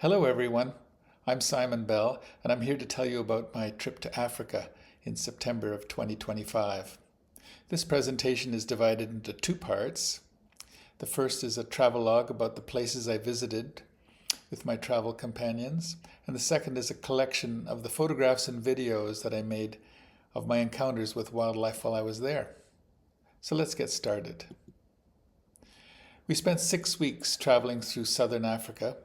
Hello everyone, I'm Simon Bell and I'm here to tell you about my trip to Africa in September of 2025. This presentation is divided into two parts. The first is a travelogue about the places I visited with my travel companions, and the second is a collection of the photographs and videos that I made of my encounters with wildlife while I was there. So let's get started. We spent 6 weeks traveling through southern Africa,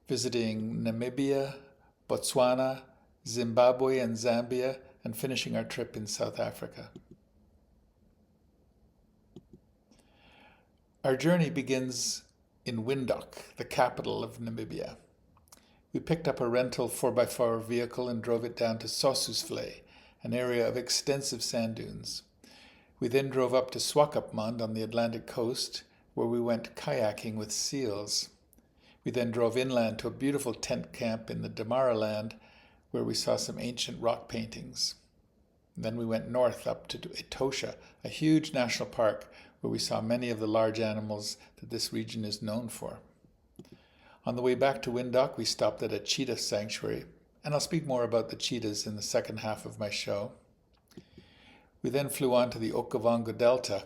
visiting Namibia, Botswana, Zimbabwe, and Zambia, and finishing our trip in South Africa. Our journey begins in Windhoek, the capital of Namibia. We picked up a rental 4x4 vehicle and drove it down to Sossusvlei, an area of extensive sand dunes. We then drove up to Swakopmund on the Atlantic coast, where we went kayaking with seals. We then drove inland to a beautiful tent camp in the Damaraland, where we saw some ancient rock paintings. And then we went north up to Etosha, a huge national park where we saw many of the large animals that this region is known for. On the way back to Windhoek, we stopped at a cheetah sanctuary, and I'll speak more about the cheetahs in the second half of my show. We then flew on to the Okavango Delta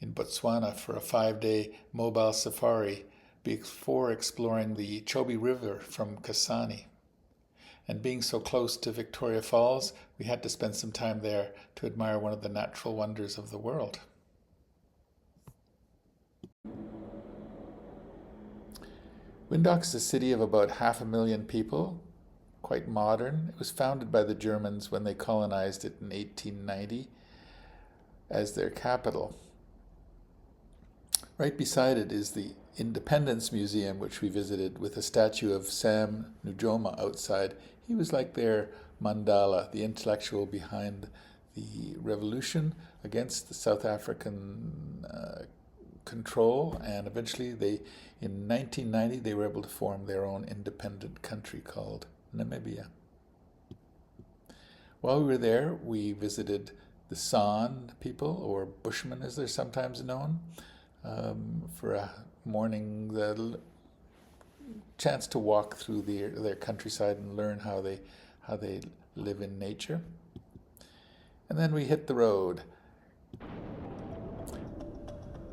in Botswana for a 5-day mobile safari before exploring the Chobe River from Kasane. And being so close to Victoria Falls, we had to spend some time there to admire one of the natural wonders of the world. Windhoek is a city of about 500,000 people, quite modern. It was founded by the Germans when they colonized it in 1890 as their capital. Right beside it is the Independence Museum, which we visited, with a statue of Sam Nujoma outside. He was like their Mandela, the intellectual behind the revolution against the South African control, and eventually in 1990 they were able to form their own independent country called Namibia. While we were there, we visited the San people, or Bushmen as they're sometimes known, for a morning, the chance to walk through their countryside and learn how they live in nature. And then we hit the road.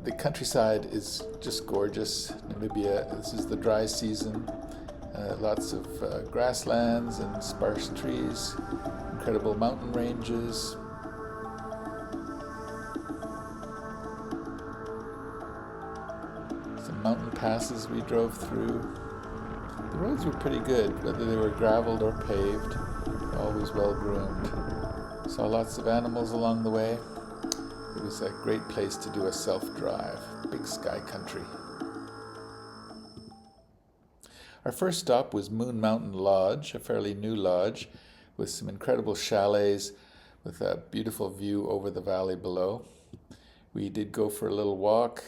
The countryside is just gorgeous. Namibia, this is the dry season. Lots of grasslands and sparse trees, incredible mountain ranges. Some mountain passes we drove through. The roads were pretty good, whether they were graveled or paved, always well groomed. Saw lots of animals along the way. It was a great place to do a self-drive, big sky country. Our first stop was Moon Mountain Lodge, a fairly new lodge with some incredible chalets with a beautiful view over the valley below. We did go for a little walk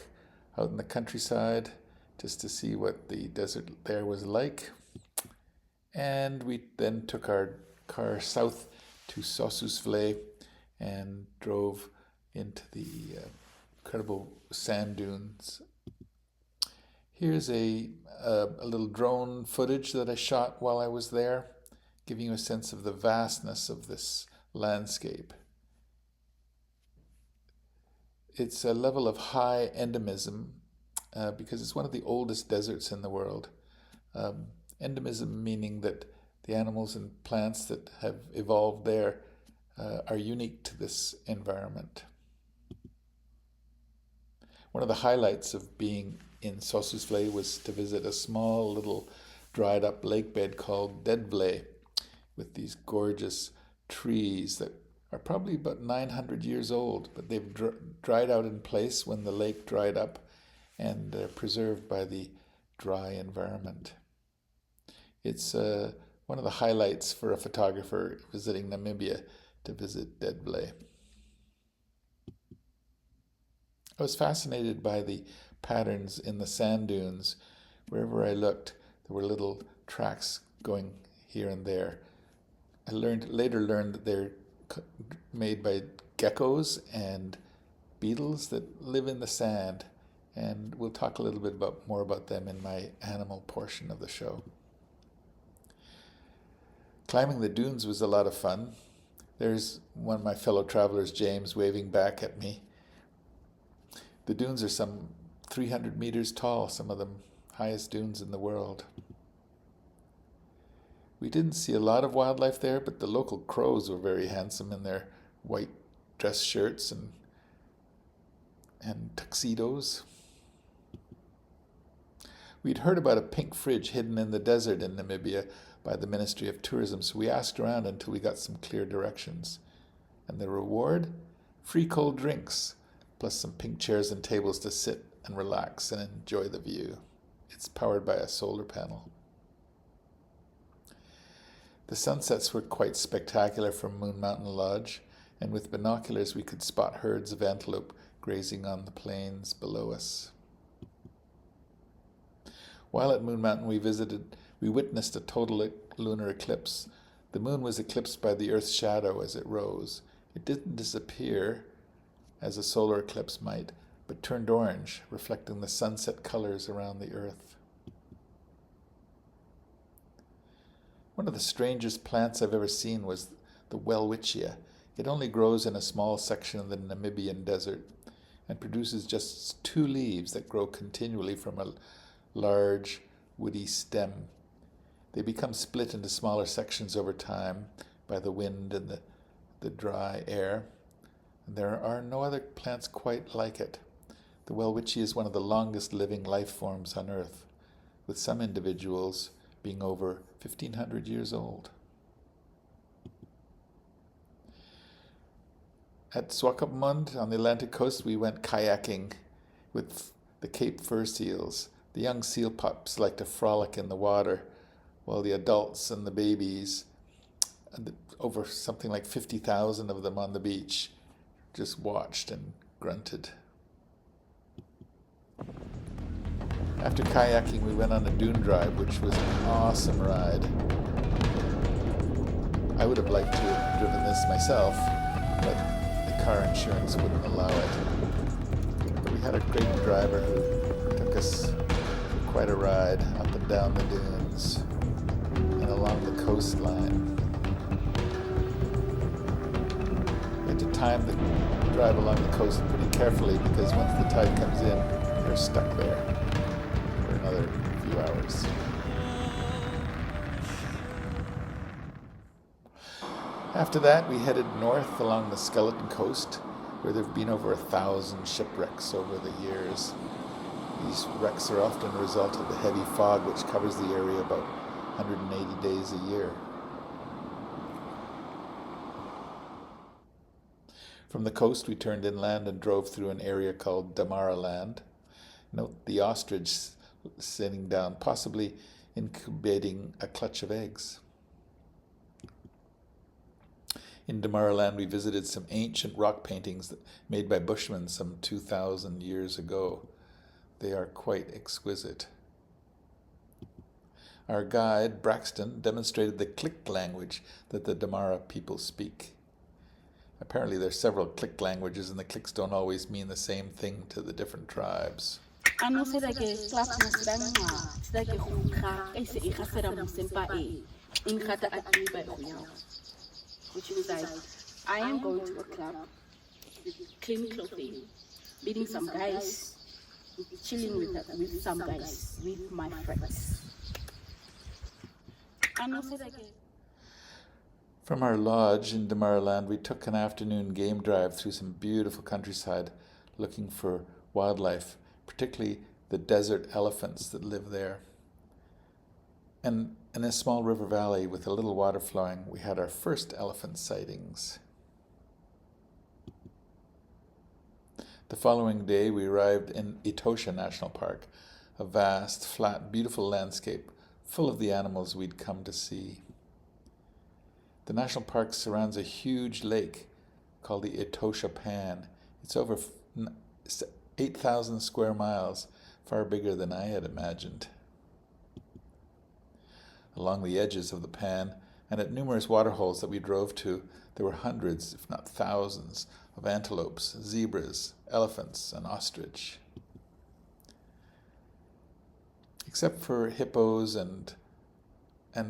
out in the countryside just to see what the desert there was like. And we then took our car south to Sossusvlei and drove into the incredible sand dunes. Here's a little drone footage that I shot while I was there, giving you a sense of the vastness of this landscape. It's a level of high endemism because it's one of the oldest deserts in the world. Endemism meaning that the animals and plants that have evolved there are unique to this environment. One of the highlights of being in Sossusvlei was to visit a small little dried up lake bed called Dedvlei, with these gorgeous trees that are probably about 900 years old, but they've dried out in place when the lake dried up, and they're preserved by the dry environment. It's one of the highlights for a photographer visiting Namibia to visit Dedvlei. I was fascinated by the patterns in the sand dunes. Wherever I looked, there were little tracks going here and there. I later learned that they're made by geckos and beetles that live in the sand, and we'll talk a little bit more about them in my animal portion of the show. Climbing the dunes was a lot of fun. There's one of my fellow travelers, James, waving back at me. The dunes are some 300 meters tall, some of them highest dunes in the world. We didn't see a lot of wildlife there, but the local crows were very handsome in their white dress shirts and tuxedos. We'd heard about a pink fridge hidden in the desert in Namibia by the Ministry of Tourism, so we asked around until we got some clear directions. And the reward? Free cold drinks, plus some pink chairs and tables to sit and relax and enjoy the view. It's powered by a solar panel. The sunsets were quite spectacular from Moon Mountain Lodge, and with binoculars we could spot herds of antelope grazing on the plains below us. While at Moon Mountain we witnessed a total lunar eclipse. The moon was eclipsed by the Earth's shadow as it rose. It didn't disappear, as a solar eclipse might, but turned orange, reflecting the sunset colors around the Earth. One of the strangest plants I've ever seen was the welwitschia. It only grows in a small section of the Namibian desert and produces just 2 leaves that grow continually from a large woody stem. They become split into smaller sections over time by the wind and the dry air. And there are no other plants quite like it. The welwitschia is one of the longest living life forms on Earth, with some individuals being over 1,500 years old. At Swakopmund on the Atlantic coast, we went kayaking with the Cape fur seals. The young seal pups like to frolic in the water, while the adults and the babies, over something like 50,000 of them on the beach, just watched and grunted. After kayaking, we went on a dune drive, which was an awesome ride. I would have liked to have driven this myself, but the car insurance wouldn't allow it. But we had a great driver who took us quite a ride up and down the dunes and along the coastline. We had to time the drive along the coast pretty carefully because once the tide comes in, you're stuck there for another few hours. After that, we headed north along the Skeleton Coast, where there have been over 1,000 shipwrecks over the years. These wrecks are often a result of the heavy fog which covers the area about 180 days a year. From the coast, we turned inland and drove through an area called Damara Land. Note the ostrich sitting down, possibly incubating a clutch of eggs. In Damara Land, we visited some ancient rock paintings made by Bushmen some 2,000 years ago. They are quite exquisite. Our guide, Braxton, demonstrated the Click language that the Damara people speak. Apparently there are several Click languages, and the Clicks don't always mean the same thing to the different tribes. Which is like, I am going to a club with clean clothing, meeting some guys, chilling with some guys, with my friends. From our lodge in Damara Land, we took an afternoon game drive through some beautiful countryside, looking for wildlife, particularly the desert elephants that live there. And in a small river valley with a little water flowing, we had our first elephant sightings. The following day, we arrived in Etosha National Park, a vast, flat, beautiful landscape full of the animals we'd come to see. The national park surrounds a huge lake called the Etosha Pan. It's over 8,000 square miles, far bigger than I had imagined. Along the edges of the pan and at numerous waterholes that we drove to, there were hundreds, if not thousands, of antelopes, zebras, elephants, and ostrich. Except for hippos and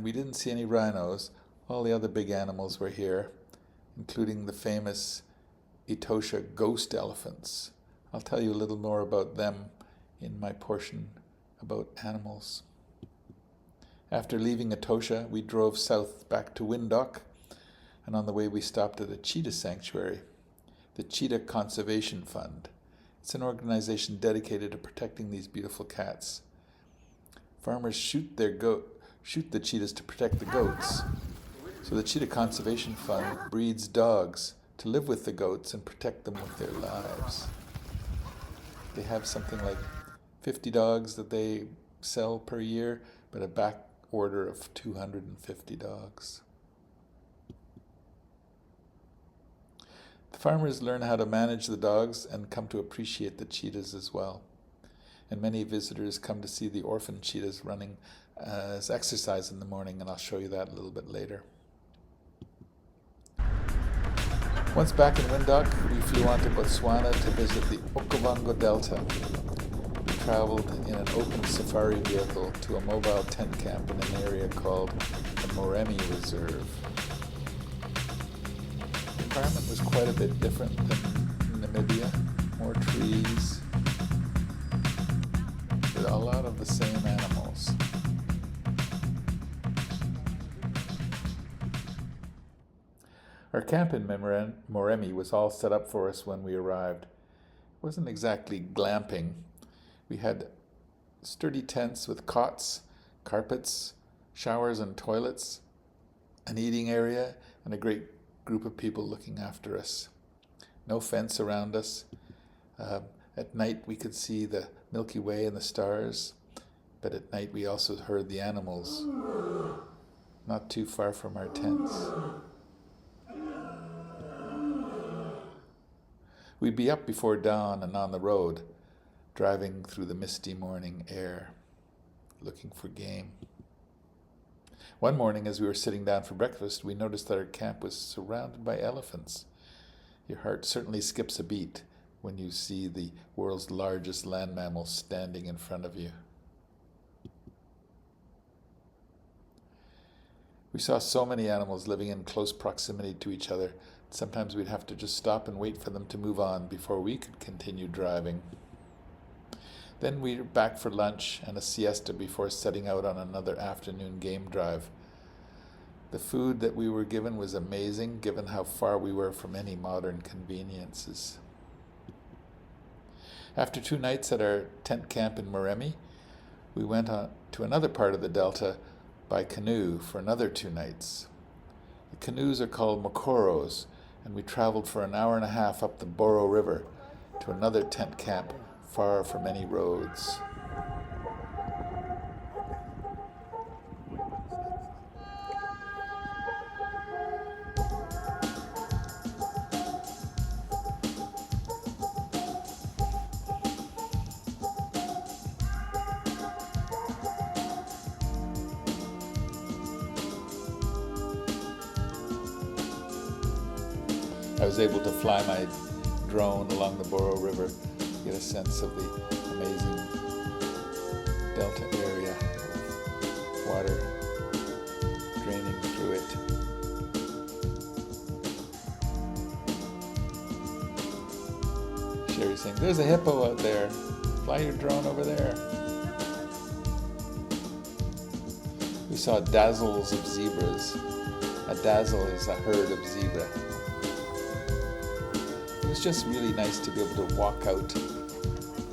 we didn't see any rhinos, All the other big animals were here, including the famous Etosha ghost elephants. I'll tell you a little more about them in my portion about animals. After leaving Etosha, we drove south back to Windhoek, and on the way we stopped at a cheetah sanctuary, the Cheetah Conservation Fund. It's an organization dedicated to protecting these beautiful cats. Farmers shoot the cheetahs to protect the goats. So the Cheetah Conservation Fund breeds dogs to live with the goats and protect them with their lives. They have something like 50 dogs that they sell per year, but a back order of 250 dogs. The farmers learn how to manage the dogs and come to appreciate the cheetahs as well. And many visitors come to see the orphan cheetahs running as exercise in the morning, and I'll show you that a little bit later. Once back in Windhoek, we flew on to Botswana to visit the Okavango Delta. We traveled in an open safari vehicle to a mobile tent camp in an area called the Moremi Reserve. The environment was quite a bit different than Namibia. More trees, with a lot of the same animals. Our camp in Moremi was all set up for us when we arrived. It wasn't exactly glamping. We had sturdy tents with cots, carpets, showers and toilets, an eating area, and a great group of people looking after us. No fence around us. At night we could see the Milky Way and the stars, but at night we also heard the animals not too far from our tents. We'd be up before dawn and on the road, driving through the misty morning air, looking for game. One morning, as we were sitting down for breakfast, we noticed that our camp was surrounded by elephants. Your heart certainly skips a beat when you see the world's largest land mammal standing in front of you. We saw so many animals living in close proximity to each other. Sometimes we'd have to just stop and wait for them to move on before we could continue driving. Then we were back for lunch and a siesta before setting out on another afternoon game drive. The food that we were given was amazing, given how far we were from any modern conveniences. After 2 nights at our tent camp in Moremi, we went on to another part of the delta by canoe for another 2 nights. The canoes are called mokoros, and we traveled for an hour and a half up the Boro River to another tent camp far from any roads. I was able to fly my drone along the Boro River to get a sense of the amazing delta area with water draining through it. Sherry's saying, "There's a hippo out there. Fly your drone over there." We saw dazzles of zebras. A dazzle is a herd of zebra. It was just really nice to be able to walk out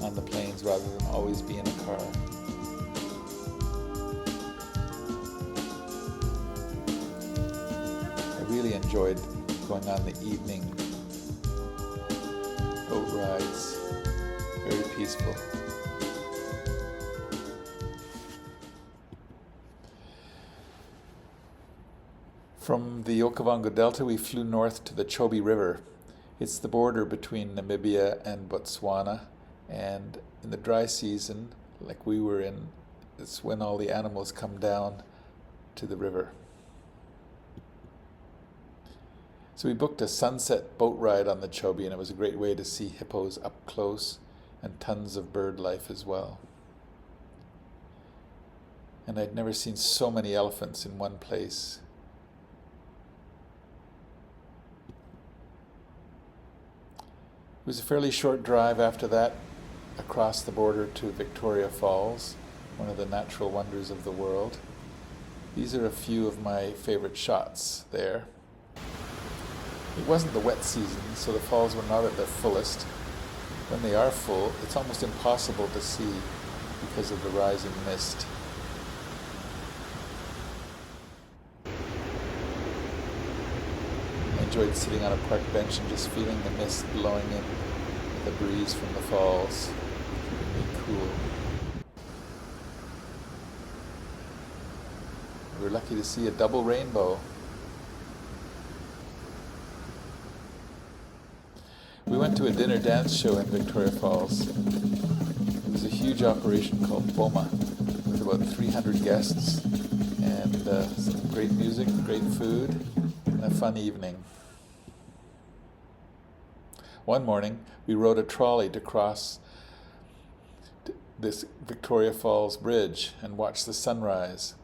on the plains rather than always be in a car. I really enjoyed going on the evening boat rides. Very peaceful. From the Okavango Delta, we flew north to the Chobe River. It's the border between Namibia and Botswana, and in the dry season, like we were in, it's when all the animals come down to the river. So we booked a sunset boat ride on the Chobe, and it was a great way to see hippos up close and tons of bird life as well. And I'd never seen so many elephants in one place. was a fairly short drive after that across the border to Victoria Falls, one of the natural wonders of the world. These are a few of my favorite shots there. It wasn't the wet season, so the falls were not at their fullest. When they are full, it's almost impossible to see because of the rising mist. I enjoyed sitting on a park bench and just feeling the mist blowing in with the breeze from the falls, keeping me cool. We were lucky to see a double rainbow. We went to a dinner dance show in Victoria Falls. It was a huge operation called BOMA with about 300 guests and some great music, great food, and a fun evening. One morning, we rode a trolley to cross this Victoria Falls bridge and watch the sunrise.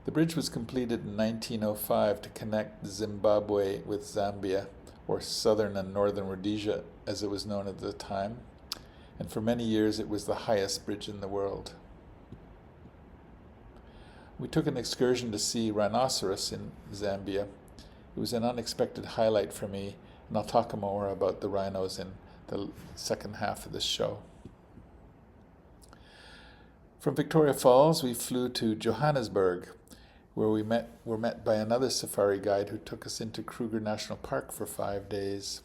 The bridge was completed in 1905 to connect Zimbabwe with Zambia, or Southern and Northern Rhodesia as it was known at the time, and for many years it was the highest bridge in the world. We took an excursion to see rhinoceros in Zambia. It was an unexpected highlight for me, and I'll talk more about the rhinos in the second half of this show. From Victoria Falls, we flew to Johannesburg, where we were met by another safari guide who took us into Kruger National Park for 5 days.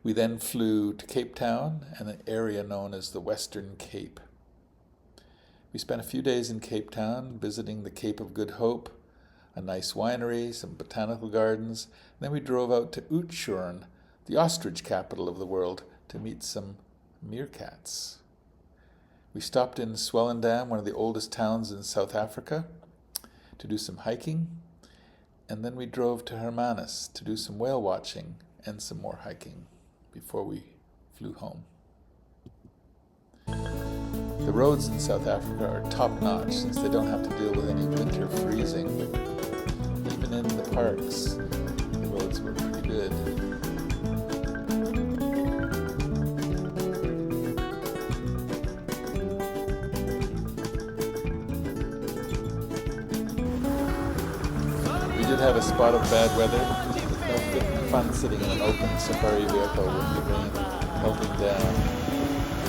We then flew to Cape Town and an area known as the Western Cape. We spent a few days in Cape Town visiting the Cape of Good Hope, a nice winery, some botanical gardens. Then we drove out to Oudtshoorn, the ostrich capital of the world, to meet some meerkats. We stopped in Swellendam, one of the oldest towns in South Africa, to do some hiking, and then we drove to Hermanus to do some whale watching and some more hiking before we flew home. The roads in South Africa are top-notch since they don't have to deal with any winter freezing. Even in the parks, the roads were pretty good. We did have a spot of bad weather. No fun sitting in an open safari vehicle with the rain melting down,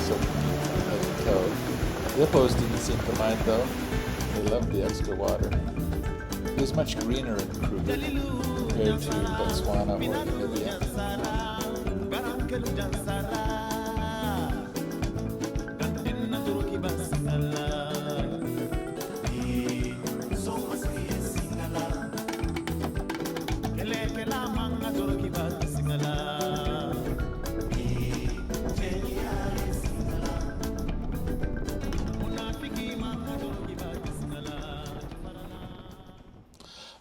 soaking you from head to toe. The hippos didn't seem to mind though. They loved the extra water. It was much greener in Kruger compared to Botswana or Namibia.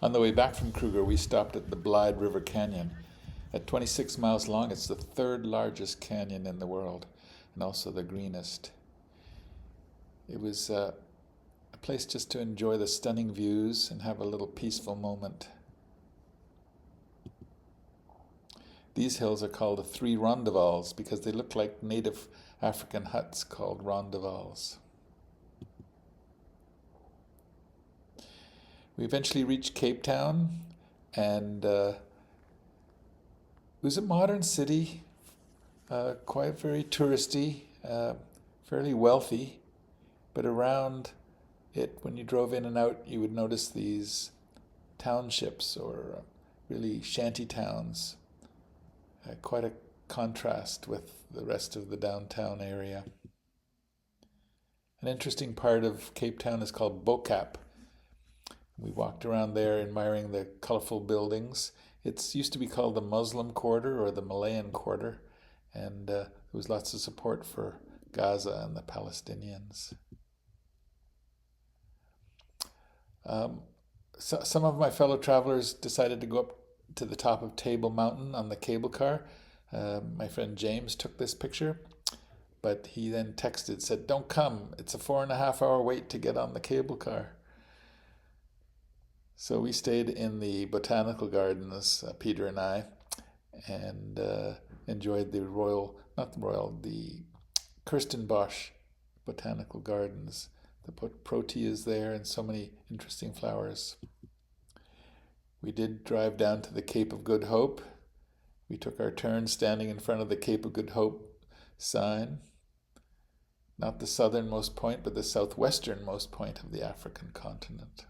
On the way back from Kruger, we stopped at the Blyde River Canyon. At 26 miles long, it's the third largest canyon in the world, and also the greenest. It was a place just to enjoy the stunning views and have a little peaceful moment. These hills are called the Three Rondavels because they look like native African huts called rondavels. We eventually reached Cape Town, and it was a modern city, quite very touristy, fairly wealthy, but around it, when you drove in and out, you would notice these townships or really shanty towns, quite a contrast with the rest of the downtown area. An interesting part of Cape Town is called Bokap. We walked around there admiring the colorful buildings. It used to be called the Muslim Quarter or the Malayan Quarter, and there was lots of support for Gaza and the Palestinians. Some of my fellow travelers decided to go up to the top of Table Mountain on the cable car. My friend James took this picture, but he then said, "Don't come, it's a 4.5 hour wait to get on the cable car." So we stayed in the botanical gardens, Peter and I, and enjoyed the Kirstenbosch Botanical Gardens. The proteas there and so many interesting flowers. We did drive down to the Cape of Good Hope. We took our turn standing in front of the Cape of Good Hope sign. Not the southernmost point, but the southwesternmost point of the African continent.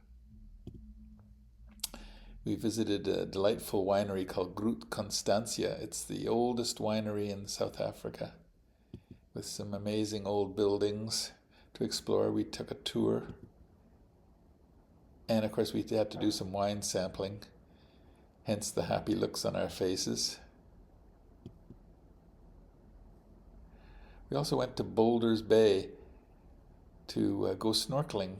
We visited a delightful winery called Groot Constantia. It's the oldest winery in South Africa, with some amazing old buildings to explore. We took a tour. And of course we had to do some wine sampling, hence the happy looks on our faces. We also went to Boulders Bay to go snorkeling.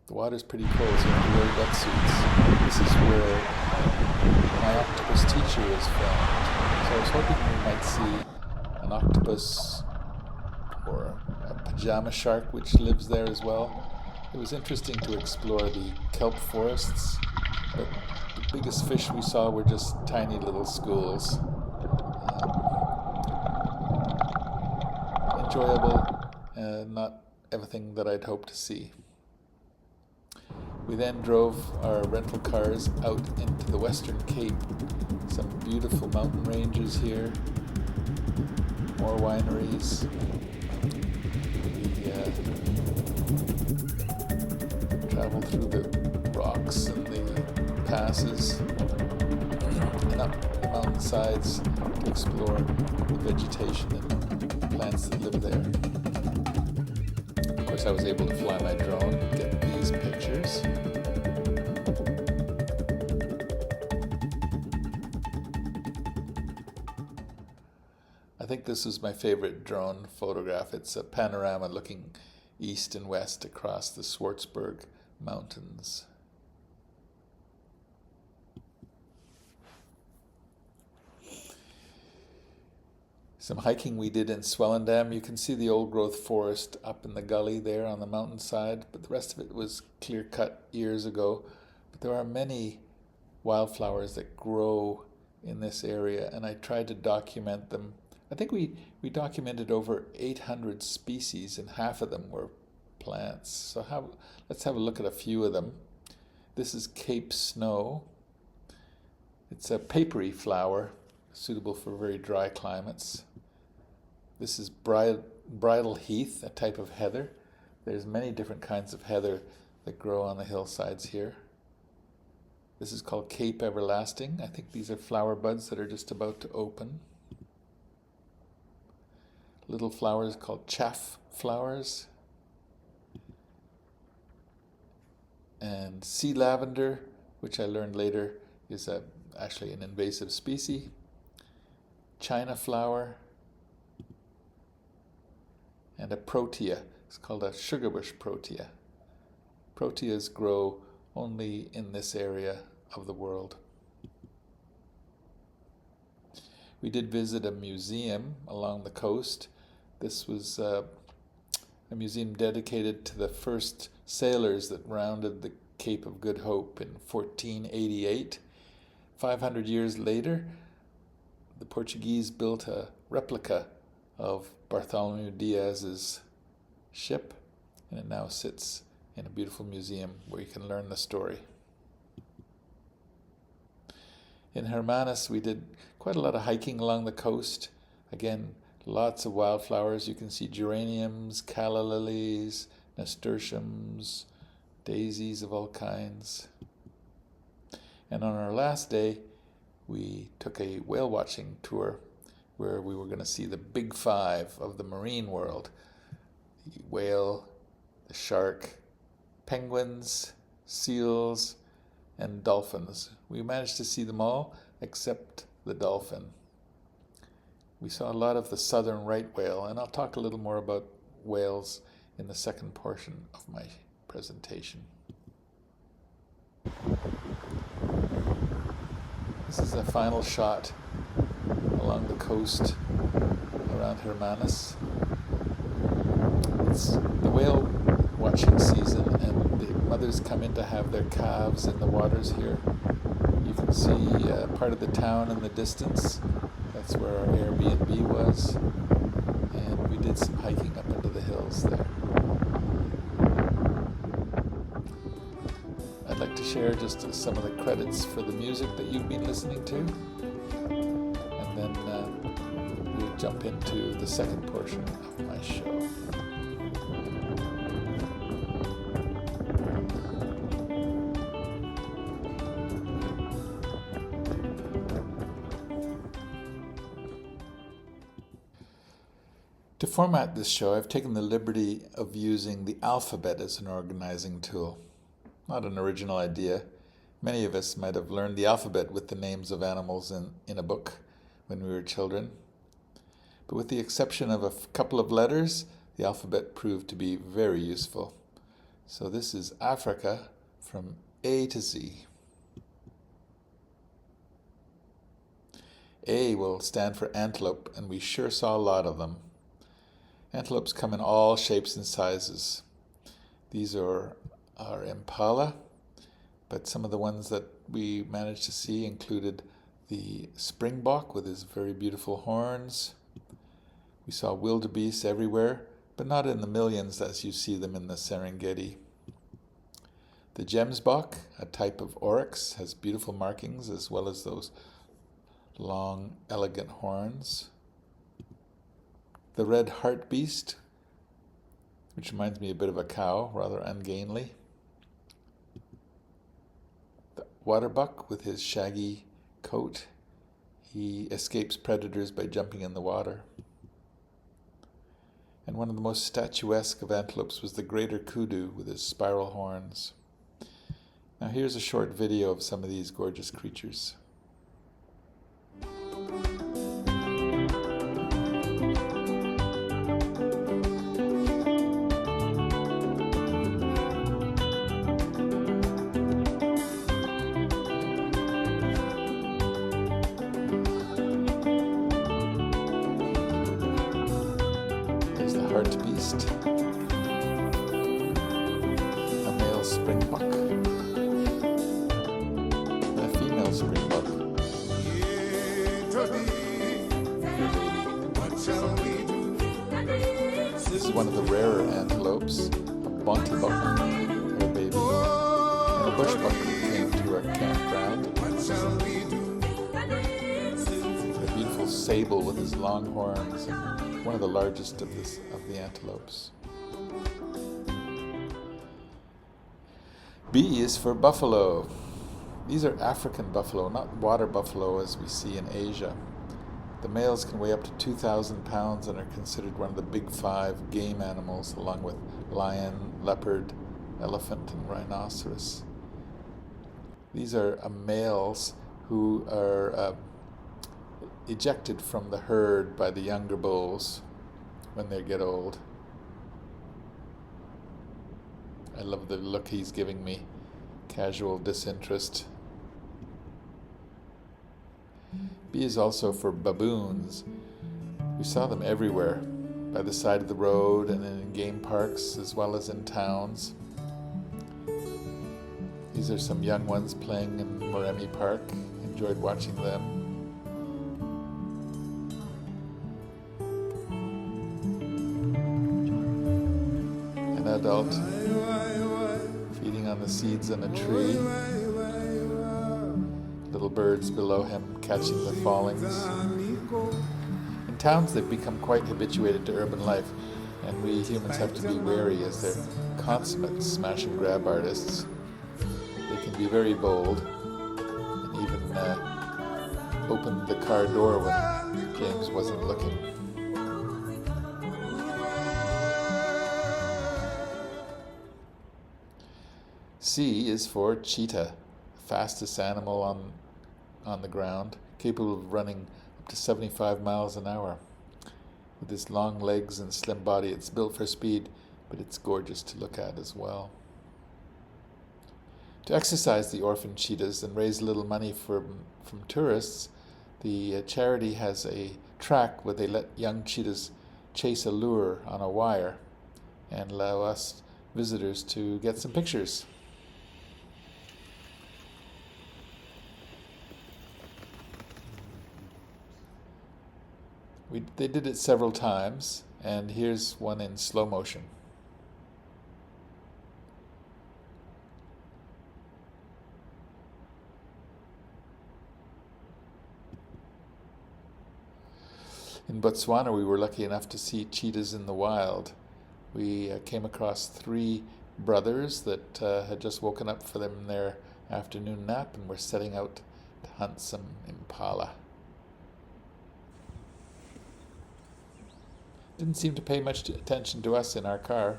The water's pretty cold, so you have to wear wetsuits. This is where my octopus teacher is filmed. So I was hoping we might see an octopus or a pajama shark which lives there as well. It was interesting to explore the kelp forests, but the biggest fish we saw were just tiny little schools. Enjoyable, not everything that I'd hoped to see. We then drove our rental cars out into the Western Cape. Some beautiful mountain ranges here, more wineries. We traveled through the rocks and the passes and up the mountainsides to explore the vegetation and plants that live there. Of course, I was able to fly my drone and get these pictures. I think this is my favorite drone photograph. It's a panorama looking east and west across the Schwarzberg Mountains. Some hiking we did in Swellendam. You can see the old growth forest up in the gully there on the mountainside, but the rest of it was clear cut years ago. But there are many wildflowers that grow in this area, and I tried to document them. I think we documented over 800 species, and half of them were plants. So let's have a look at a few of them. This is Cape Snow. It's a papery flower, suitable for very dry climates. This is bridal heath, a type of heather. There's many different kinds of heather that grow on the hillsides here. This is called Cape Everlasting. I think these are flower buds that are just about to open. Little flowers called chaff flowers. And sea lavender, which I learned later is actually an invasive species. China flower. And a protea. It's called a sugarbush protea. Proteas grow only in this area of the world. We did visit a museum along the coast. This was a museum dedicated to the first sailors that rounded the Cape of Good Hope in 1488. 500 years later, the Portuguese built a replica of Bartholomew Diaz's ship, and it now sits in a beautiful museum where you can learn the story. In Hermanus, we did quite a lot of hiking along the coast. Again, lots of wildflowers. You can see geraniums, calla lilies, nasturtiums, daisies of all kinds. And on our last day, we took a whale watching tour where we were going to see the big five of the marine world. The whale, the shark, penguins, seals, and dolphins. We managed to see them all except the dolphin. We saw a lot of the southern right whale, and I'll talk a little more about whales in the second portion of my presentation. This is a final shot along the coast around Hermanus. It's the whale watching season, and the mothers come in to have their calves in the waters here. You can see part of the town in the distance, That's where our Airbnb was, and we did some hiking up into the hills there. I'd like to share just some of the credits for the music that you've been listening to, and then we'll jump into the second portion of my show. To format this show, I've taken the liberty of using the alphabet as an organizing tool. Not an original idea. Many of us might have learned the alphabet with the names of animals in a book when we were children. But with the exception of a couple of letters, the alphabet proved to be very useful. So this is Africa from A to Z. A will stand for antelope, and we sure saw a lot of them. Antelopes come in all shapes and sizes. These are impala, but some of the ones that we managed to see included the springbok with his very beautiful horns. We saw wildebeest everywhere, but not in the millions as you see them in the Serengeti. The gemsbok, a type of oryx, has beautiful markings as well as those long, elegant horns. The red hartebeest, which reminds me a bit of a cow, rather ungainly. The waterbuck with his shaggy coat, he escapes predators by jumping in the water. And one of the most statuesque of antelopes was the greater kudu with his spiral horns. Now here's a short video of some of these gorgeous creatures. Hartebeest, a male springbok, and a female springbok. This is one of the rarer antelopes, a bontebok, her baby, and a bushbuck who came to our campground. A beautiful sable with his long horns, one of the largest of the antelopes. B is for buffalo. These are African buffalo, not water buffalo as we see in Asia. The males can weigh up to 2,000 pounds and are considered one of the big 5 game animals, along with lion, leopard, elephant, and rhinoceros. These are males who are ejected from the herd by the younger bulls when they get old. I love the look he's giving me, casual disinterest. B is also for baboons. We saw them everywhere, by the side of the road and in game parks as well as in towns. These are some young ones playing in Moremi Park. Enjoyed watching them. Adult feeding on the seeds in a tree, little birds below him catching the fallings. In towns they've become quite habituated to urban life, and we humans have to be wary as they're consummate smash and grab artists. They can be very bold and even opened the car door when James wasn't looking. C is for cheetah, fastest animal on the ground, capable of running up to 75 miles an hour. With its long legs and slim body, it's built for speed, but it's gorgeous to look at as well. To exercise the orphan cheetahs and raise a little money from tourists, the charity has a track where they let young cheetahs chase a lure on a wire and allow us visitors to get some pictures. They did it several times, and here's one in slow motion. In Botswana, we were lucky enough to see cheetahs in the wild. We came across 3 brothers that had just woken up for them their afternoon nap and were setting out to hunt some impala. Didn't seem to pay much attention to us in our car.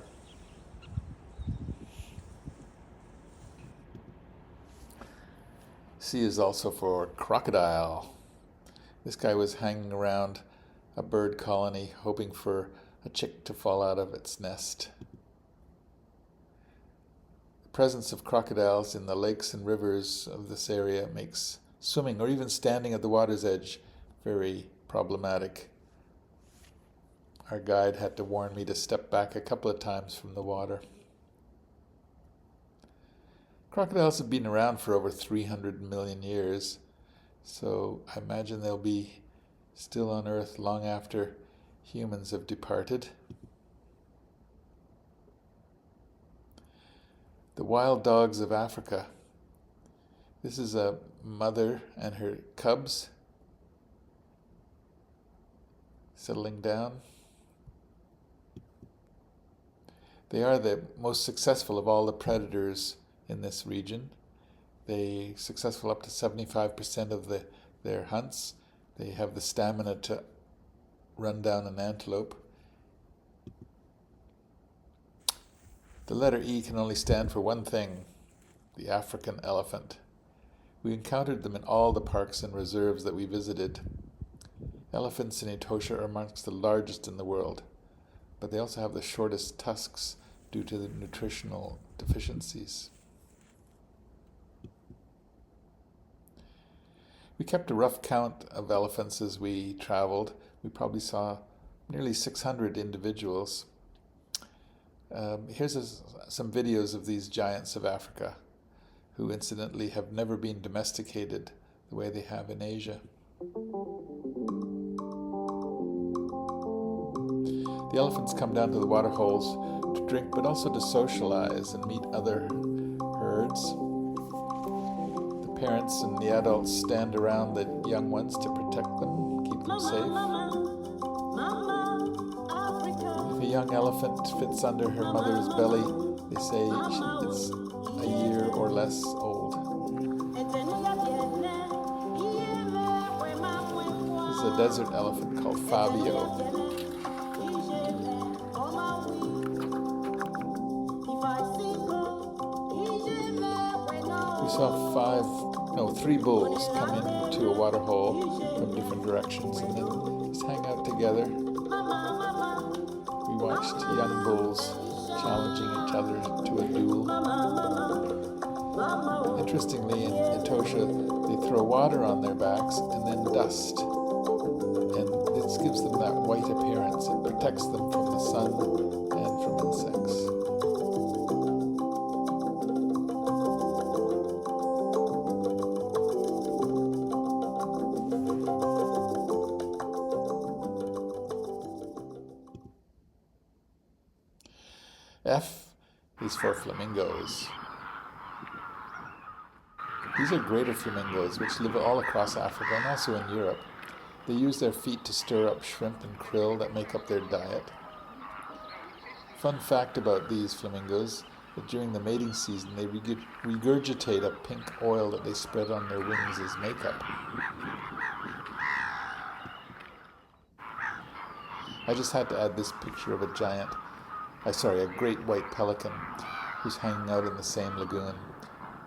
C is also for crocodile. This guy was hanging around a bird colony hoping for a chick to fall out of its nest. The presence of crocodiles in the lakes and rivers of this area makes swimming or even standing at the water's edge very problematic. Our guide had to warn me to step back a couple of times from the water. Crocodiles have been around for over 300 million years, so I imagine they'll be still on Earth long after humans have departed. The wild dogs of Africa. This is a mother and her cubs settling down. They are the most successful of all the predators in this region. They successful up to 75% of their hunts. They have the stamina to run down an antelope. The letter E can only stand for one thing: the African elephant. We encountered them in all the parks and reserves that we visited. Elephants in Etosha are amongst the largest in the world, but they also have the shortest tusks due to the nutritional deficiencies. We kept a rough count of elephants as we traveled. We probably saw nearly 600 individuals. Here's some videos of these giants of Africa, who incidentally have never been domesticated the way they have in Asia. The elephants come down to the water holes to drink, but also to socialize and meet other herds. The parents and the adults stand around the young ones to protect them, keep them safe. If a young elephant fits under her mother's belly, they say it's a year or less old. This is a desert elephant called Fabio. We saw 3 bulls come into a water hole from different directions and then just hang out together. We watched young bulls challenging each other to a duel. Interestingly, in Etosha, they throw water on their backs and then dust. And this gives them that white appearance. It protects them from the sun and from insects. F is for flamingos. These are greater flamingos, which live all across Africa and also in Europe. They use their feet to stir up shrimp and krill that make up their diet. Fun fact about these flamingos, that during the mating season they regurgitate a pink oil that they spread on their wings as makeup. I just had to add this picture of a great white pelican who's hanging out in the same lagoon.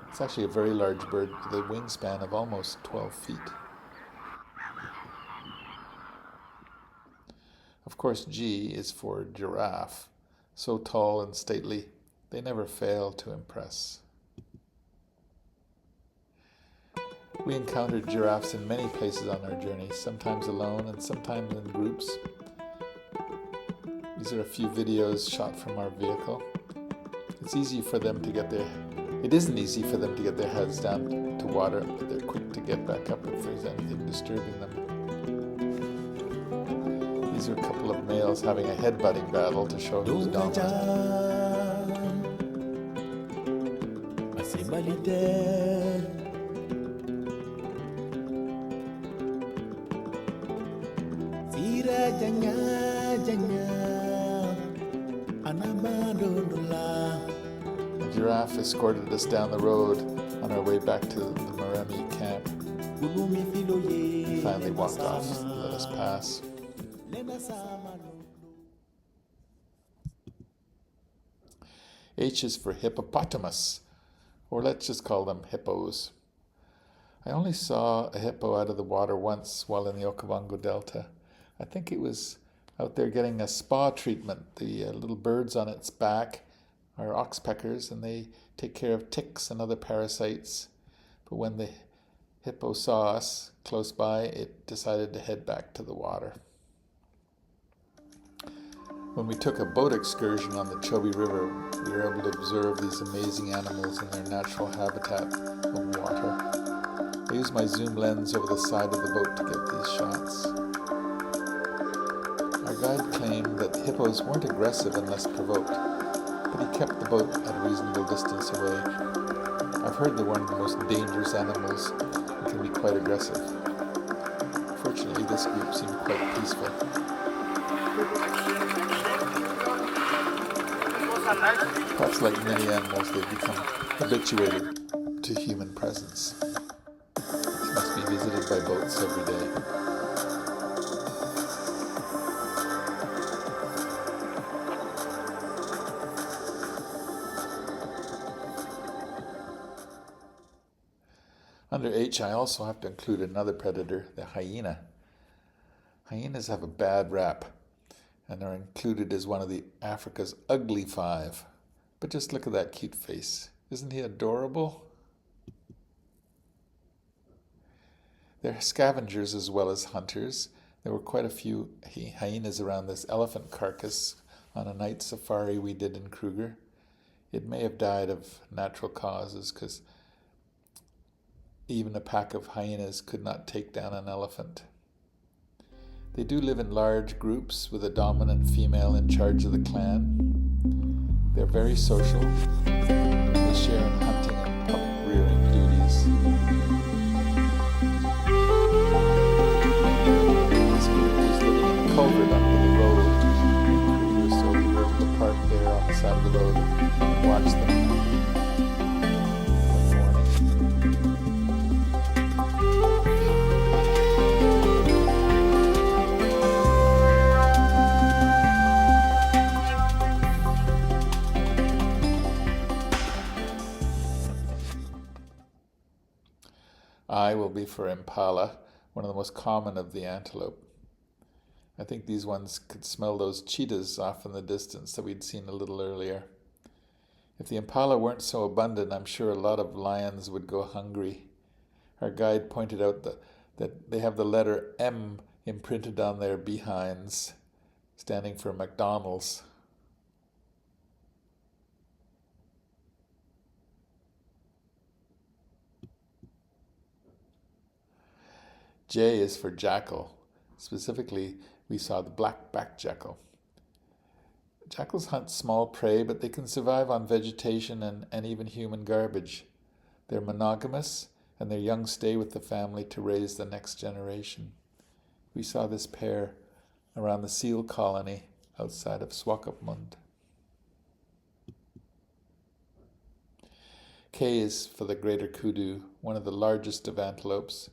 It's actually a very large bird with a wingspan of almost 12 feet. Of course, G is for giraffe. So tall and stately, they never fail to impress. We encountered giraffes in many places on our journey, sometimes alone and sometimes in groups. These are a few videos shot from our vehicle. It isn't easy for them to get their heads down to water, but they're quick to get back up if there's anything disturbing them. These are a couple of males having a headbutting battle to show who's dominant. The giraffe escorted us down the road on our way back to the Maremi camp. He finally walked off and let us pass. H is for hippopotamus, or let's just call them hippos. I only saw a hippo out of the water once while in the Okavango Delta. I think it was out there getting a spa treatment. The little birds on its back are oxpeckers, and they take care of ticks and other parasites. But when the hippo saw us close by, it decided to head back to the water. When we took a boat excursion on the Chobe River, we were able to observe these amazing animals in their natural habitat of water. I used my zoom lens over the side of the boat to get these shots. Our guide claimed that hippos weren't aggressive unless provoked, but he kept the boat at a reasonable distance away. I've heard they're one of the most dangerous animals and can be quite aggressive. Fortunately, this group seemed quite peaceful. Perhaps like many animals, they've become habituated to human presence. They must be visited by boats every day. Under H, I also have to include another predator, the hyena. Hyenas have a bad rap and are included as one of the Africa's ugly five. But just look at that cute face. Isn't he adorable? They're scavengers as well as hunters. There were quite a few hyenas around this elephant carcass on a night safari we did in Kruger. It may have died of natural causes because even a pack of hyenas could not take down an elephant. They do live in large groups with a dominant female in charge of the clan. They're very social. They share in hunting and pup rearing duties. This group was living in a culvert under the road in Kruger, so we were able to park there on the side of the road and watch them one morning. I will be for impala, one of the most common of the antelope. I think these ones could smell those cheetahs off in the distance that we'd seen a little earlier. If the impala weren't so abundant, I'm sure a lot of lions would go hungry. Our guide pointed out that they have the letter M imprinted on their behinds, standing for McDonald's. J is for jackal. Specifically, we saw the black-backed jackal. Jackals hunt small prey, but they can survive on vegetation and even human garbage. They're monogamous, and their young stay with the family to raise the next generation. We saw this pair around the seal colony outside of Swakopmund. K is for the greater kudu, one of the largest of antelopes.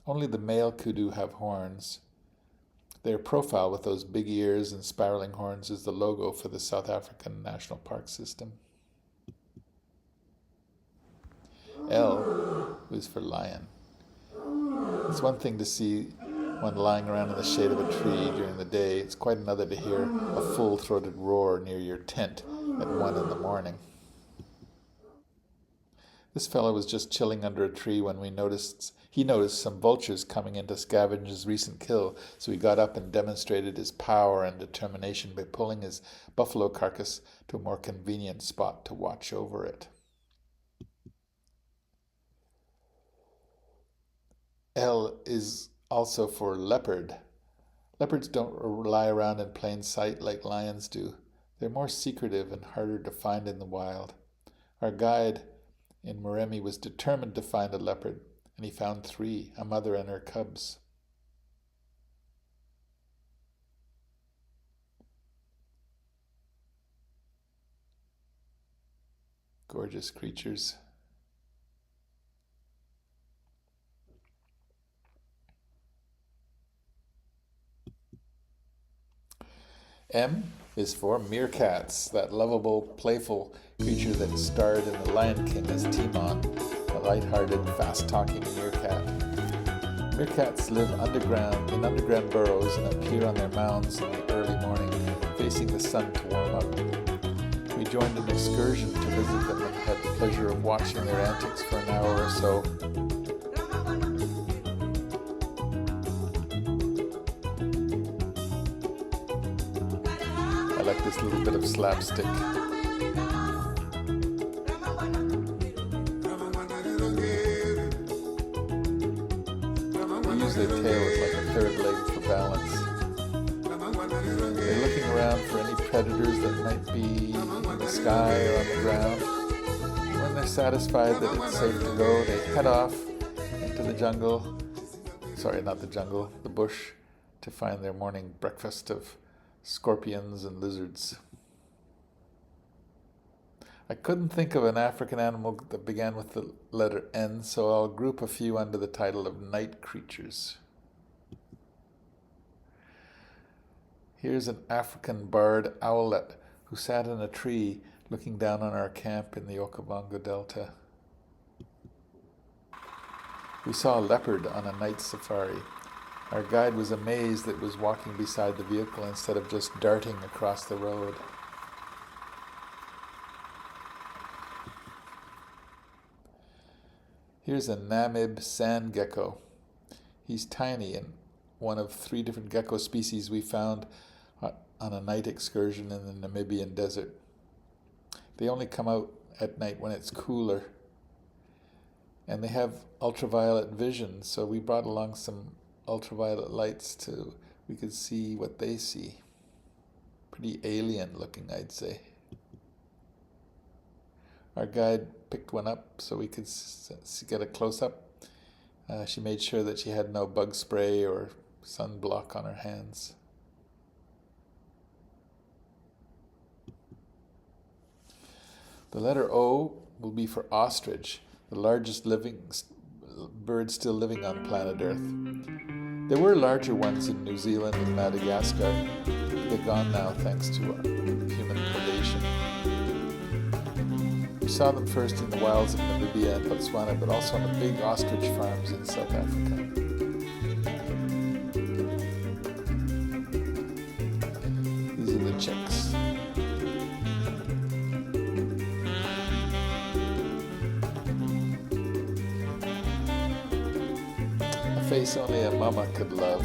Only the male kudu have horns. Their profile with those big ears and spiraling horns is the logo for the South African National Park System. L is for lion. It's one thing to see one lying around in the shade of a tree during the day. It's quite another to hear a full-throated roar near your tent at 1 a.m. This fellow was just chilling under a tree when he noticed some vultures coming in to scavenge his recent kill, so he got up and demonstrated his power and determination by pulling his buffalo carcass to a more convenient spot to watch over it. L is also for leopard. Leopards don't lie around in plain sight like lions do. They're more secretive and harder to find in the wild. Our guide in Moremi was determined to find a leopard, and he found 3, a mother and her cubs. Gorgeous creatures. M is for meerkats, that lovable, playful creature that starred in The Lion King as Timon, a light-hearted, fast-talking meerkat. Meerkats live in underground burrows and appear on their mounds in the early morning, facing the sun to warm up. We joined an excursion to visit them and had the pleasure of watching their antics for an hour or so. I like this little bit of slapstick. They use their tail as like a third leg for balance. They're looking around for any predators that might be in the sky or on the ground. When they're satisfied that it's safe to go, they head off into the jungle. Sorry, not the jungle, the bush, to find their morning breakfast of scorpions and lizards. I couldn't think of an African animal that began with the letter N, so I'll group a few under the title of night creatures. Here's an African barred owlet who sat in a tree looking down on our camp in the Okavango Delta. We saw a leopard on a night safari. Our guide was amazed that it was walking beside the vehicle instead of just darting across the road. Here's a Namib sand gecko. He's tiny and one of 3 different gecko species we found on a night excursion in the Namibian desert. They only come out at night when it's cooler. And they have ultraviolet vision, so we brought along some ultraviolet lights so we could see what they see. Pretty alien looking, I'd say. Our guide picked one up so we could get a close-up. She made sure that she had no bug spray or sunblock on her hands. The letter O will be for ostrich, the largest bird still living on planet Earth. There were larger ones in New Zealand and Madagascar. They're gone now thanks to human predation. We saw them first in the wilds of Namibia and Botswana, but also on the big ostrich farms in South Africa. These are the chicks. A face only a mama could love.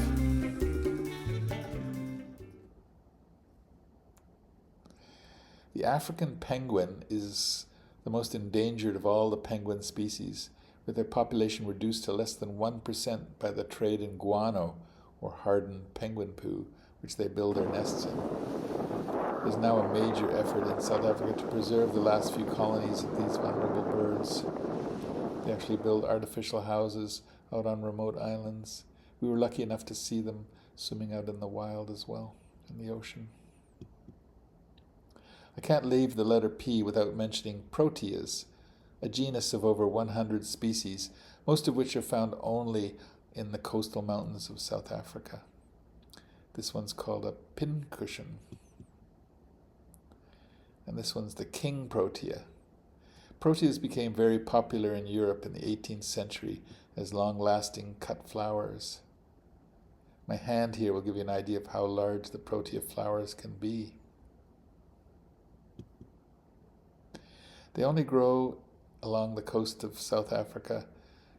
The African penguin is the most endangered of all the penguin species, with their population reduced to less than 1% by the trade in guano, or hardened penguin poo, which they build their nests in. There's now a major effort in South Africa to preserve the last few colonies of these vulnerable birds. They actually build artificial houses out on remote islands. We were lucky enough to see them swimming out in the wild as well, in the ocean. I can't leave the letter P without mentioning proteas, a genus of over 100 species, most of which are found only in the coastal mountains of South Africa. This one's called a pincushion. And this one's the king protea. Proteas became very popular in Europe in the 18th century as long-lasting cut flowers. My hand here will give you an idea of how large the protea flowers can be. They only grow along the coast of South Africa,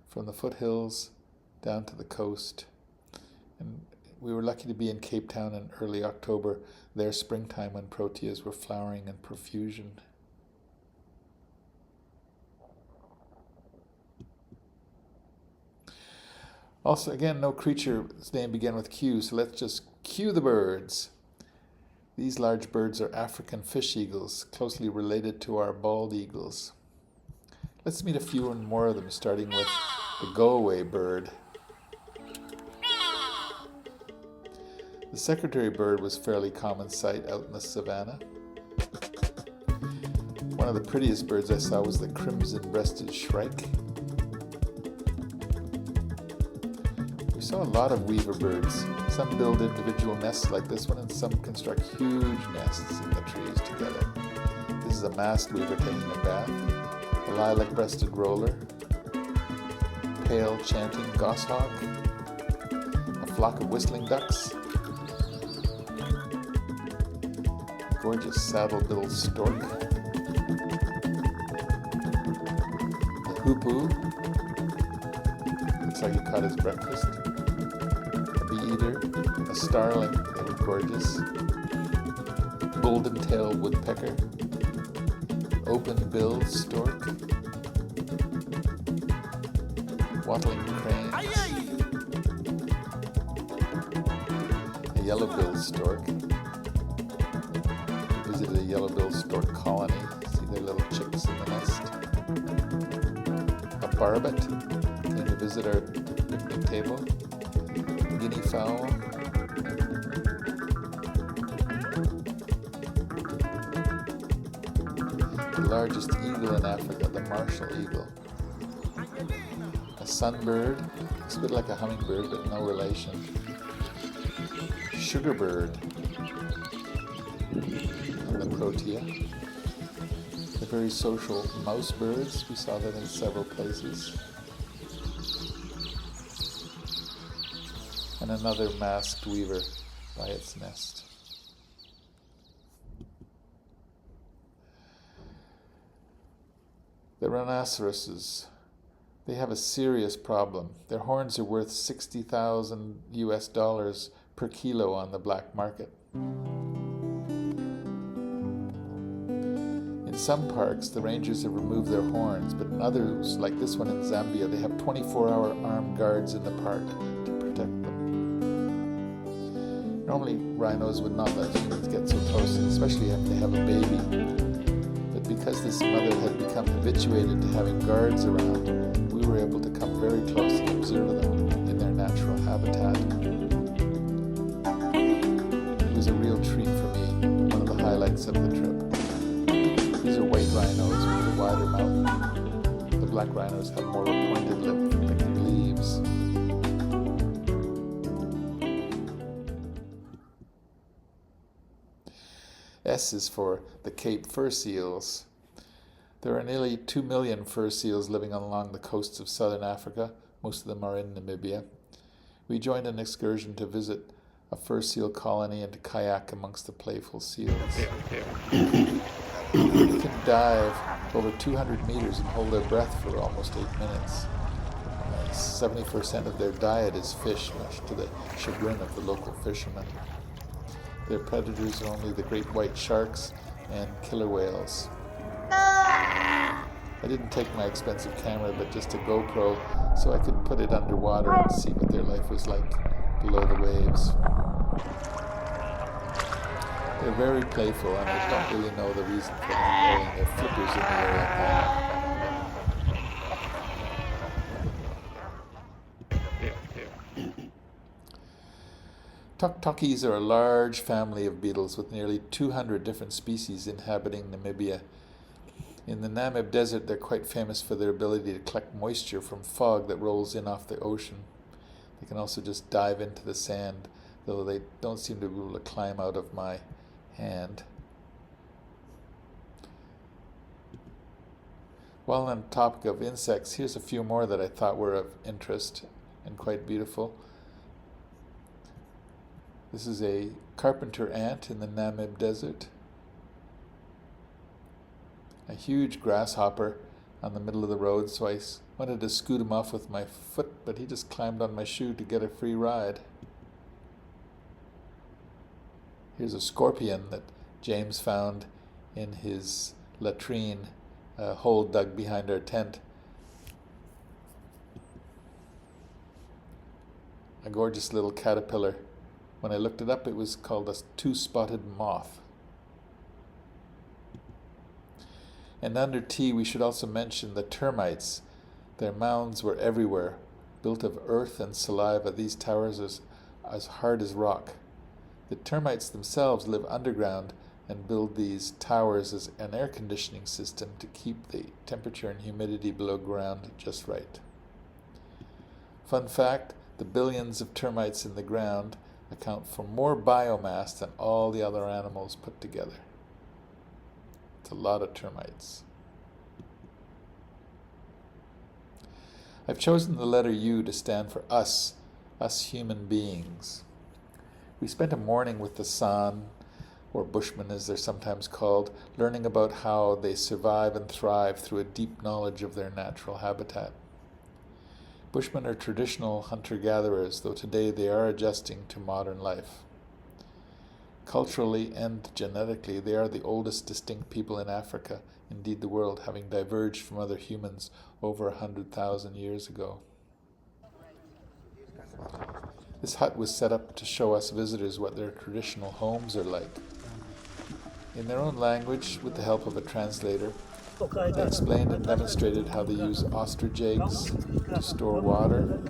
from the foothills down to the coast. And we were lucky to be in Cape Town in early October, their springtime, when proteas were flowering in profusion. Also, again, no creature's name began with Q, so let's just Cue the birds. These large birds are African fish eagles, closely related to our bald eagles. Let's meet a few more of them, starting with the go-away bird. The secretary bird was a fairly common sight out in the savannah. One of the prettiest birds I saw was the crimson-breasted shrike. We saw a lot of weaver birds. Some build individual nests like this one, and some construct huge nests in the trees together. This is a masked weaver taking a bath, a lilac-breasted roller, pale chanting goshawk, a flock of whistling ducks, a gorgeous saddle-billed stork, a hoopoo, looks like he caught his breakfast, a bee-eater, a starling, they were gorgeous, golden-tailed woodpecker, open-billed stork, wattling cranes, a yellow-billed stork. We visited a yellow-billed stork colony. See their little chicks in the nest. A barbet came to visit our picnic table. A guinea fowl. The largest eagle in Africa, the martial eagle. A sunbird, looks a bit like a hummingbird, but no relation. Sugarbird, and the protea. The very social mouse birds, we saw them in several places. And another masked weaver by its nest. The rhinoceroses, they have a serious problem. Their horns are worth $60,000 US per kilo on the black market. In some parks, the rangers have removed their horns, but in others, like this one in Zambia, they have 24-hour armed guards in the park to protect them. Normally, rhinos would not let humans get so close, especially if they have a baby. But because this mother had become habituated to having guards around, we were able to come very close and observe them in their natural habitat. It was a real treat for me, one of the highlights of the trip. These are white rhinos with a wider mouth. The black rhinos have more of a pointed lip for picking leaves. S is for the Cape fur seals. There are nearly 2 million fur seals living along the coasts of southern Africa. Most of them are in Namibia. We joined an excursion to visit a fur seal colony and to kayak amongst the playful seals. They can dive over 200 meters and hold their breath for almost 8 minutes. 70% of their diet is fish, much to the chagrin of the local fishermen. Their predators are only the great white sharks and killer whales. I didn't take my expensive camera, but just a GoPro, so I could put it underwater and see what their life was like below the waves. They're very playful, and I don't really know the reason for them holding their flippers in the air like that. Tuk-tukis are a large family of beetles with nearly 200 different species inhabiting Namibia. In the Namib Desert, they're quite famous for their ability to collect moisture from fog that rolls in off the ocean. They can also just dive into the sand, though they don't seem to be able to climb out of my hand. While on the topic of insects, here's a few more that I thought were of interest and quite beautiful. This is a carpenter ant in the Namib Desert. A huge grasshopper on the middle of the road, so I wanted to scoot him off with my foot, but he just climbed on my shoe to get a free ride. Here's a scorpion that James found in his latrine, a hole dug behind our tent. A gorgeous little caterpillar When I looked it up, it was called a two-spotted moth. And under T, we should also mention the termites. Their mounds were everywhere, built of earth and saliva. These towers as hard as rock. The termites themselves live underground and build these towers as an air conditioning system to keep the temperature and humidity below ground just right. Fun fact, the billions of termites in the ground account for more biomass than all the other animals put together. It's a lot of termites. I've chosen the letter U to stand for us human beings. We spent a morning with the San, or Bushmen as they're sometimes called, learning about how they survive and thrive through a deep knowledge of their natural habitat. Bushmen are traditional hunter-gatherers, though today they are adjusting to modern life. Culturally and genetically, they are the oldest distinct people in Africa, indeed the world, having diverged from other humans over 100,000 years ago. This hut was set up to show us visitors what their traditional homes are like. In their own language, with the help of a translator, they explained and demonstrated how they use ostrich eggs to store water.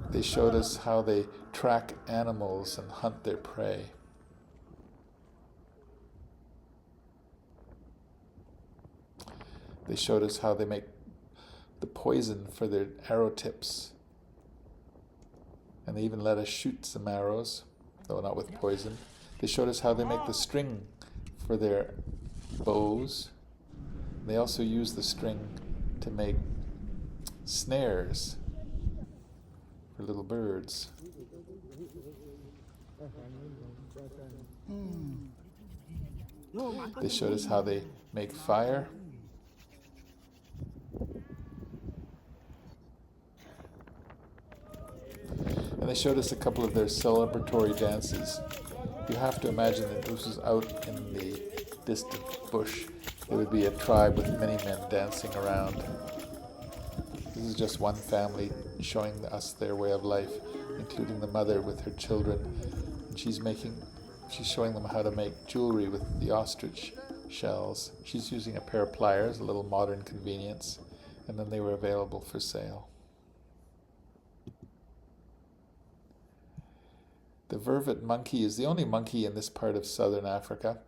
They showed us how they track animals and hunt their prey. They showed us how they make the poison for their arrow tips. And they even let us shoot some arrows, though not with poison. They showed us how they make the string for their bows. They also use the string to make snares for little birds. They showed us how they make fire. And they showed us a couple of their celebratory dances. You have to imagine that this was out in the distant bush. There would be a tribe with many men dancing around. This is just one family showing us their way of life, including the mother with her children. And she's showing them how to make jewelry with the ostrich shells. She's using a pair of pliers, a little modern convenience, and then they were available for sale. The vervet monkey is the only monkey in this part of southern Africa.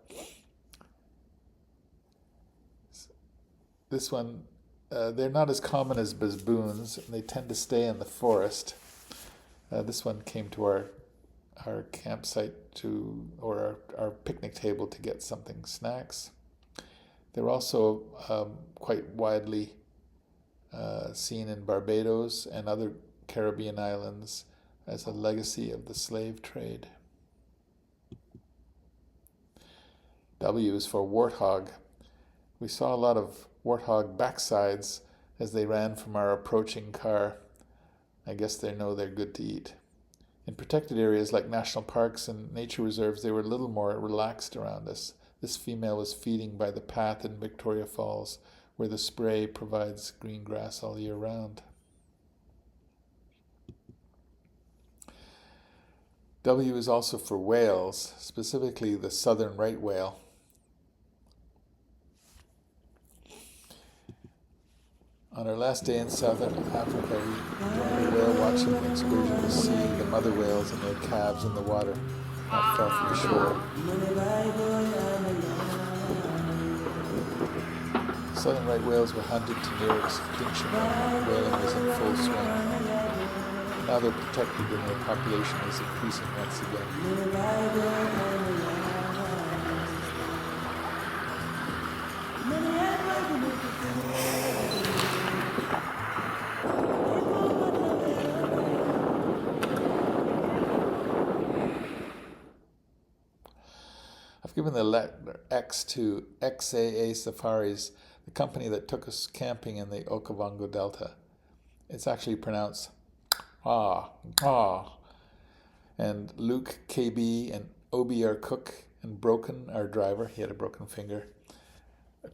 This one, they're not as common as baboons, and they tend to stay in the forest. This one came to our campsite or our picnic table to get something snacks. They're also quite widely seen in Barbados and other Caribbean islands as a legacy of the slave trade. W is for warthog. We saw a lot of warthog backsides as they ran from our approaching car. I guess they know they're good to eat. In protected areas like national parks and nature reserves, they were a little more relaxed around us. This female was feeding by the path in Victoria Falls, where the spray provides green grass all year round. W is also for whales, specifically the southern right whale. On our last day in southern Africa, we went on a whale watching excursion to see the mother whales and their calves in the water, not far from shore. Southern right whales were hunted to near extinction when whaling was in full swing. Now they're protected and their population is increasing once again. I've given the letter X to XAA Safaris, the company that took us camping in the Okavango Delta. It's actually pronounced and Luke, KB, and OBR Cook, and Broken, our driver, he had a broken finger,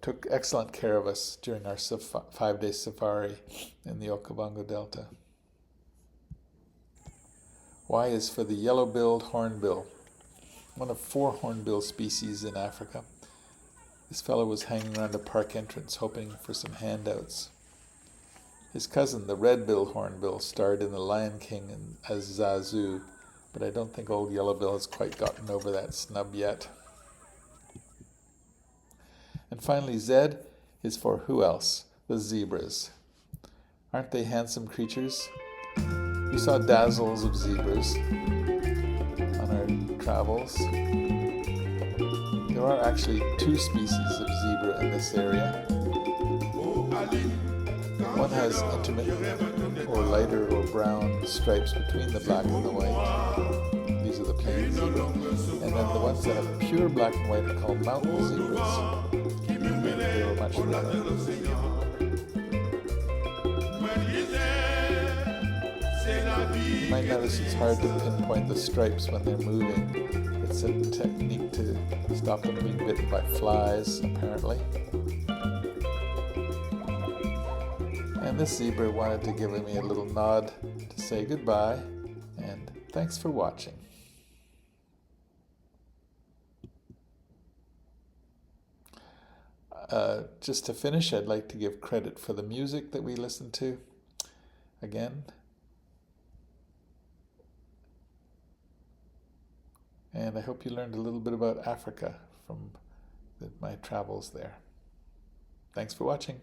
took excellent care of us during our 5-day safari in the Okavango Delta. Y is for the yellow-billed hornbill, one of 4 hornbill species in Africa. This fellow was hanging around a park entrance hoping for some handouts. His cousin, the red-billed hornbill, starred in The Lion King as Zazu, but I don't think old Yellowbill has quite gotten over that snub yet. And finally, Z is for who else? The zebras. Aren't they handsome creatures? We saw dazzles of zebras on our travels. There are actually 2 species of zebra in this area. One has intermittent or lighter or brown stripes between the black and the white. These are the plain zebra. And then the ones that have pure black and white are called mountain zebras. They were much rarer. You might notice it's hard to pinpoint the stripes when they're moving. It's a technique to stop them being bitten by flies, apparently. And this zebra wanted to give me a little nod to say goodbye, and thanks for watching. Just to finish, I'd like to give credit for the music that we listened to. Again. And I hope you learned a little bit about Africa from my travels there. Thanks for watching.